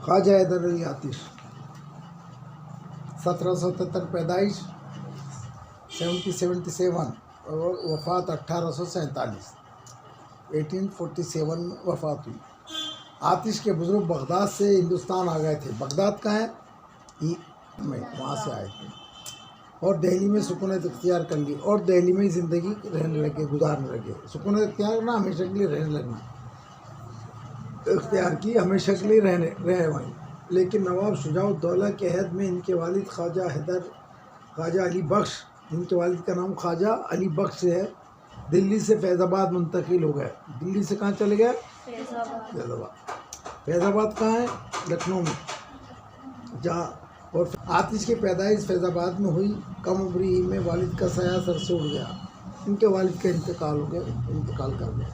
ख्वाजा हैदर अली आतिश 1777 पैदाइश 1777 और वफ़ात 1847 1847 वफ़ात हुई। आतिश के बुज़ुर्ग बगदाद से हिंदुस्तान आ गए थे। बगदाद कहाँ है? में वहाँ से आए थे और दिल्ली में सुकूनत इख्तियार कर ली और दिल्ली में ही ज़िंदगी रहने लगे, गुजारने लगे। सुकूनत इख्तियार ना हमेशा के लिए रहने लगना, इख्तियार की हमेशा के लिए रहे वहीं। लेकिन नवाब शुजाउद्दौला के अहद में इनके वालिद ख्वाजा अली बख्श, इनके वालिद का नाम ख्वाजा अली बख्श है, दिल्ली से फैज़ाबाद मुंतकिल हो गए। दिल्ली से कहाँ चले गए? फैज़ाबाद। फैज़ाबाद कहाँ है? लखनऊ में। जहाँ और आतिश की पैदाइश फैज़ाबाद में हुई। कम उम्र ही में वालिद का साया सर से उड़ गया। इनके वालिद का इंतकाल कर गया,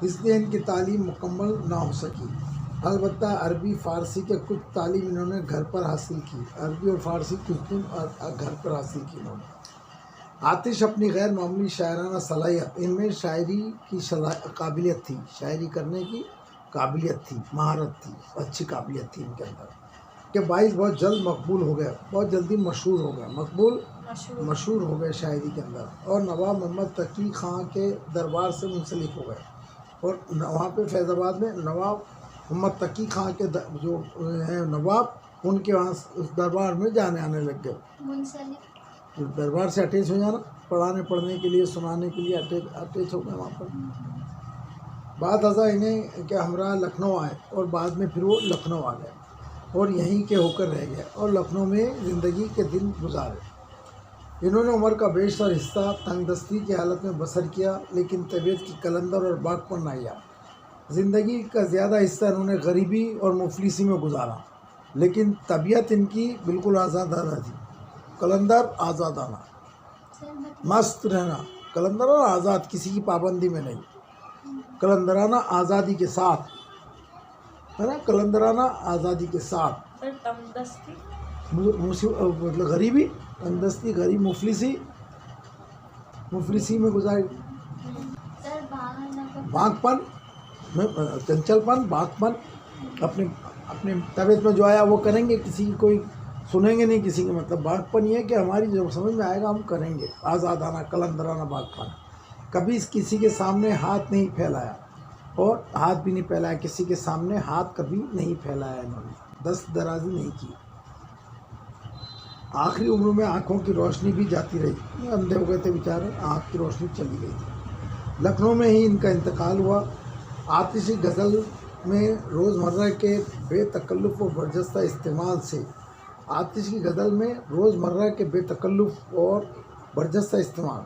इसलिए इनकी तालीम मुकम्मल ना हो सकी। अलबत्ता अरबी फ़ारसी के कुछ तालीम इन्होंने घर पर हासिल की। अरबी और फ़ारसी कुछ दिन घर पर हासिल की इन्होंने। आतिश अपनी गैर मामूली शायराना सलाहियत, इनमें शायरी की काबिलियत थी, शायरी करने की काबिलियत थी, महारत थी, अच्छी काबिलियत थी इनके अंदर, के बाइस बहुत जल्द मकबूल हो गए, बहुत जल्दी मशहूर हो गए, मशहूर हो गए शायरी के अंदर। और नवाब मोहम्मद तकी ख़ां के दरबार से मुंसलिक हो गए। और वहाँ पे फैज़ाबाद में नवाब मोहम्मद तकी ख़ां के जो हैं नवाब, उनके वहाँ उस दरबार में जाने आने लग गए। दरबार से अटैच हो जाना, पढ़ने के लिए, सुनाने के लिए अटैच हो गए वहाँ पर। बाद अज़ा इन्हें के हमरा लखनऊ आए और बाद में फिर वो लखनऊ आ गए और यहीं के होकर रह गए और लखनऊ में ज़िंदगी के दिन गुजारे। इन्होंने उम्र का बेशतर हिस्सा तंगदस्ती की हालत में बसर किया, लेकिन तबीयत की कलंदर और बागपन आया। ज़िंदगी का ज़्यादा हिस्सा इन्होंने गरीबी और मुफलिसी में गुजारा, लेकिन तबीयत इनकी बिल्कुल आज़ादाना थी। कलंदर आज़ादाना, मस्त रहना, कलंदर और आज़ाद, किसी की पाबंदी में नहीं, कलंदराना आज़ादी के साथ, है ना, कलंदराना आज़ादी के साथ। मतलब गरीबी, तंगदस्ती, गरीब, मुफलिसी में गुजारी। बागपन में, चंचलपन, बागपन, अपने तबीयत में जो आया वो करेंगे, किसी की कोई सुनेंगे नहीं किसी के। मतलब बागपन ये है कि हमारी जो समझ में आएगा हम करेंगे। आज़ादाना, कलंदराना बागपन। कभी किसी के सामने हाथ नहीं फैलाया और हाथ भी नहीं फैलाया, किसी के सामने हाथ कभी नहीं फैलाया इन्होंने, दस्त दराजी नहीं की। आखिरी उम्र में आँखों की रोशनी भी जाती रही, अंधे हो गए थे बेचारे, आँख की रोशनी चली गई थी। लखनऊ में ही इनका इंतकाल हुआ। आतिशी गज़ल में रोज़मर्रा के बेतकल्लुफ़ और बरजस्ता इस्तेमाल से, आतिश की गज़ल में रोज़मर्रा के बेतकल्लुफ़ और बरजस्ता इस्तेमाल,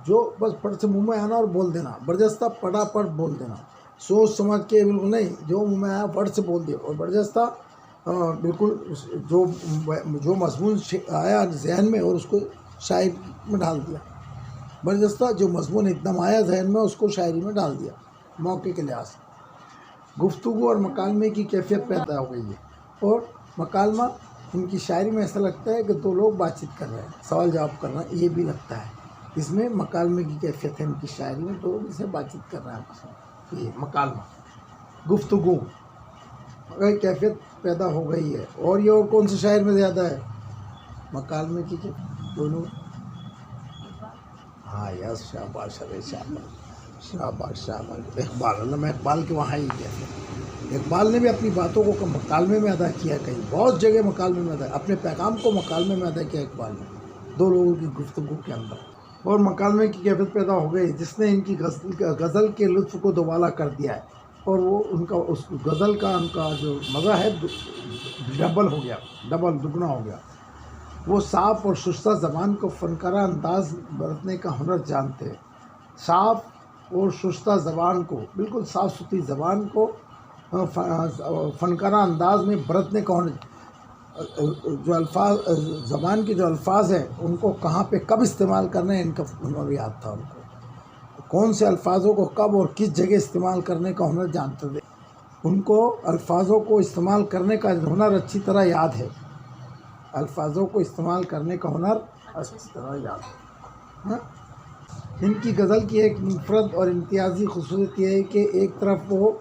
जो बस फट से मुँह में आना और बोल देना, बरजस्ता पटापट बोल देना, सोच समझ के बिल्कुल नहीं, जो मुँह में आया फट से बोल दिया। और बरजस्ता बिल्कुल जो मज़मून आया जहन में और उसको शायरी में डाल दिया। बरजस्ता जो मज़मून एकदम आया जहन में उसको शायरी में डाल दिया, मौके के लिहाज से। गुफ्तगू और मकालमे की कैफियत पैदा हो गई है। और मकालमा, इनकी शायरी में ऐसा लगता है कि दो लोग बातचीत कर रहे हैं, सवाल जवाब कर रहे हैं, ये भी लगता है। इसमें मकालमे की कैफियत है इनकी शायरी में, दो लोग इससे बातचीत कर रहे हैं आपस में, ये मकालमा, गुफ्तगू कैफियत पैदा हो गई है। और ये और कौन से शायर में ज़्यादा है? मकालमे की दोनों। हाँ यार, शाबाश, अरे शाबाश, शाबाश, शाबाश। इकबाल, मैं इकबाल के वहाँ ही गया। इकबाल ने भी अपनी बातों को मकालमे में अदा किया, कहीं बहुत जगह मकालमे में अदा, अपने पैगाम को मकालमे में अदा किया इकबाल ने, दो लोगों की गुफ्तगू के अंदर। और मकालमे की कैफियत पैदा हो गई जिसने इनकी गज़ल के लुत्फ़ को दोबाला कर दिया है। और वो उनका उस गज़ल का उनका जो मज़ा है डबल हो गया, डबल दुगना हो गया। वो साफ़ और शुस्ता ज़बान को फ़नकारा अंदाज़ बरतने का हुनर जानते हैं। साफ़ और शुस्ता ज़बान को, बिल्कुल साफ़ सुथरी ज़बान को फ़नकारा अंदाज़ में बरतने का हुनर, जो अल्फाज, ज़बान के जो अल्फाज हैं उनको कहाँ पे कब इस्तेमाल करना है, इनका हुनर याद था उनको। कौन से अल्फाजों को कब और किस जगह इस्तेमाल करने का हुनर जानते थे। उनको अल्फाजों को इस्तेमाल करने का हुनर अच्छी तरह याद है, अल्फाजों को इस्तेमाल करने का हुनर अच्छी तरह याद है। इनकी गज़ल की एक मुफरद और इम्तियाज़ी ख़ुसूसियत यह है कि एक तरफ वो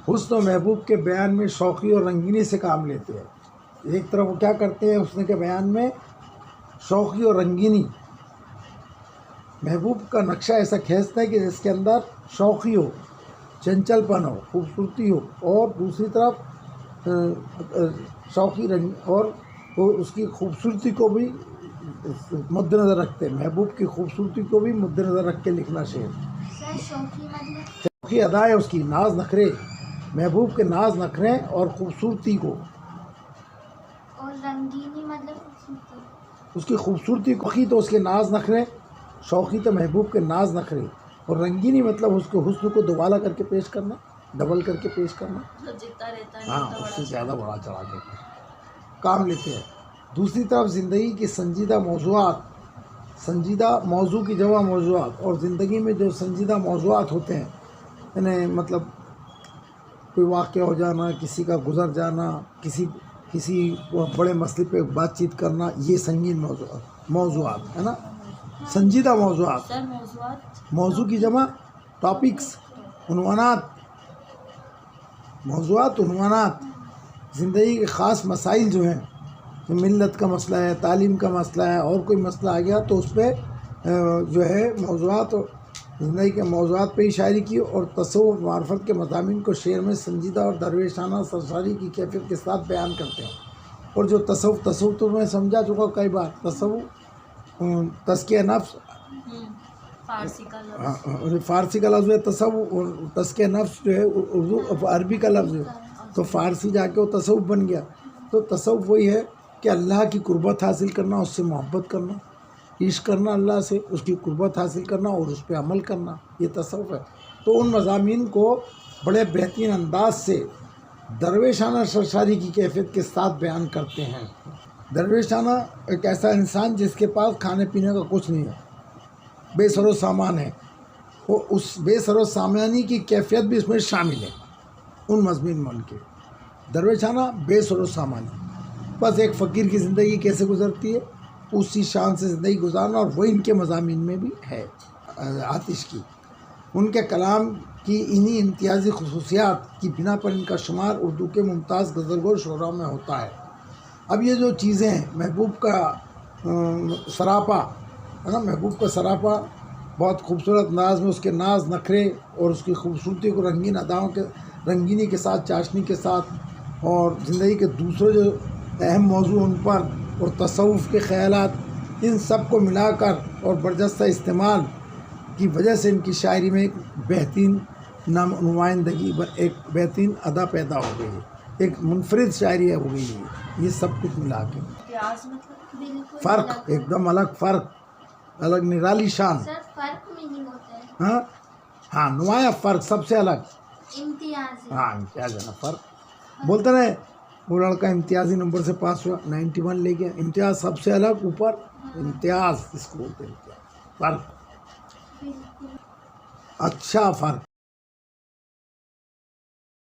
हुस्न और महबूब के बयान में शौक़ी और रंगीनी से काम लेते हैं। एक तरफ वो क्या करते हैं हुस्न के बयान में शौक़ी और रंगीनी, महबूब का नक्शा ऐसा खींचता है कि जिसके अंदर शौक़ी हो, चंचलपन हो, खूबसूरती हो, और दूसरी तरफ शौक़ी रंग और वो उसकी खूबसूरती को भी मद्देनज़र रखते हैं। महबूब की खूबसूरती को भी मद्देनज़र रख के लिखना शेर। शौक़ी अदा है उसकी, नाज नखरे, महबूब के नाज नखरे और खूबसूरती को, और रंगीनी मतलब उसकी खूबसूरती को तो उसके नाज नखरे, शौक़ी तो महबूब के नाज नखरे, और रंगीनी मतलब उसके हुस्न को दोबाला करके पेश करना, डबल करके पेश करना। जितना रहता है हाँ, उससे ज़्यादा बढ़ा चढ़ा के काम लेते हैं। दूसरी तरफ ज़िंदगी की संजीदा मौज़ूआत, संजीदा मौजू की जगह मौज़ूआत, और ज़िंदगी में जो संजीदा मौज़ूआत होते हैं, यानी मतलब कोई वाक़या हो जाना, किसी का गुज़र जाना, किसी बड़े मसले पे बातचीत करना, ये संगीन मौज़ूआत है ना, संजीदा मौज़ूआत। मौजू की जमा टॉपिक्स, उन्वानात, मौज़ूआत उन्वानात। ज़िंदगी के ख़ास मसाइल जो हैं, कि मिल्लत का मसला है, तालीम का मसला है, और कोई मसला आ गया तो उस पर जो है मौज़ूआत, ज़िंदगी के मौज़ूआत पे ही शायरी की, और तसव्वुफ़ मार्फत के मज़ामीन को शेर में संजीदा और दरवेशाना सरसारी की कैफियत के साथ बयान करते हैं। और जो तसव्वुफ़ तो मैं समझा चुका कई बार, तसव्वुफ़ तज़किया नफ्स, फ़ारसी का लफ्ज़ है तसव्वुफ़, और तज़किया नफ्स जो है उर्दू अरबी का लफ्ज़ है, तो फ़ारसी जाके वो तसव्वुफ़ बन गया। तो तसव्वुफ़ वही है कि अल्लाह की कुर्बत हासिल करना, उससे मोहब्बत करना, इश्क़ करना अल्लाह से, उसकी कुर्बत हासिल करना और उस पर अमल करना, ये तसव्वुफ़ है। तो उन मज़ामीन को बड़े बेहतरीन अंदाज से दरवेशाना सरसारी की कैफियत के साथ बयान करते हैं। दरवेशाना एक ऐसा इंसान जिसके पास खाने पीने का कुछ नहीं है, बेसरो सामान है, वो उस बेसरो सामानी की कैफियत भी इसमें शामिल है। उन मज़मीन में उनके दरवेशाना बेसरो सामानी, बस एक फ़कीर की ज़िंदगी कैसे गुज़रती है उसी शान से ज़िंदगी गुजारना, और वही इनके मज़ामीन में भी है आतिश की। उनके कलाम की इन्हीं इम्तियाज़ी खुसूसियात की बिना पर इनका शुमार उर्दू के मुमताज़ गज़लगों शुरा में होता है। अब ये जो चीज़ें हैं, महबूब का सरापा है ना, महबूब का सरापा बहुत खूबसूरत अंदाज में उसके नाज नखरे और उसकी खूबसूरती को रंगीन अदाओं के रंगीनी के साथ, चाशनी के साथ, और ज़िंदगी के दूसरे जो अहम मौजू उन पर, और तसव्वुफ़ के ख़यालात, इन सब को मिलाकर और बरजस्ता इस्तेमाल की वजह से इनकी शायरी में एक बेहतरीन नुमाइंदगी, एक बेहतरीन अदा पैदा हो गई है, एक मुनफरिद शायरी हो गई है। ये सब कुछ मिला के फ़र्क, एकदम अलग फ़र्क, अलग निराली शान। फर्क मीनिंग होता है। हाँ हाँ, नुमाया फ़र्क, सबसे अलग इम्तियाज़। हाँ, इम्तियाज़ है ना, फ़र्क बोलते रहे। वो लड़का इम्तियाज़ी नंबर से पास हुआ, 91 ले गया, इम्तियाज़ सबसे अलग ऊपर, इम्तियाज़ इसको बोलते हैं, फ़र्क, अच्छा फ़र्क।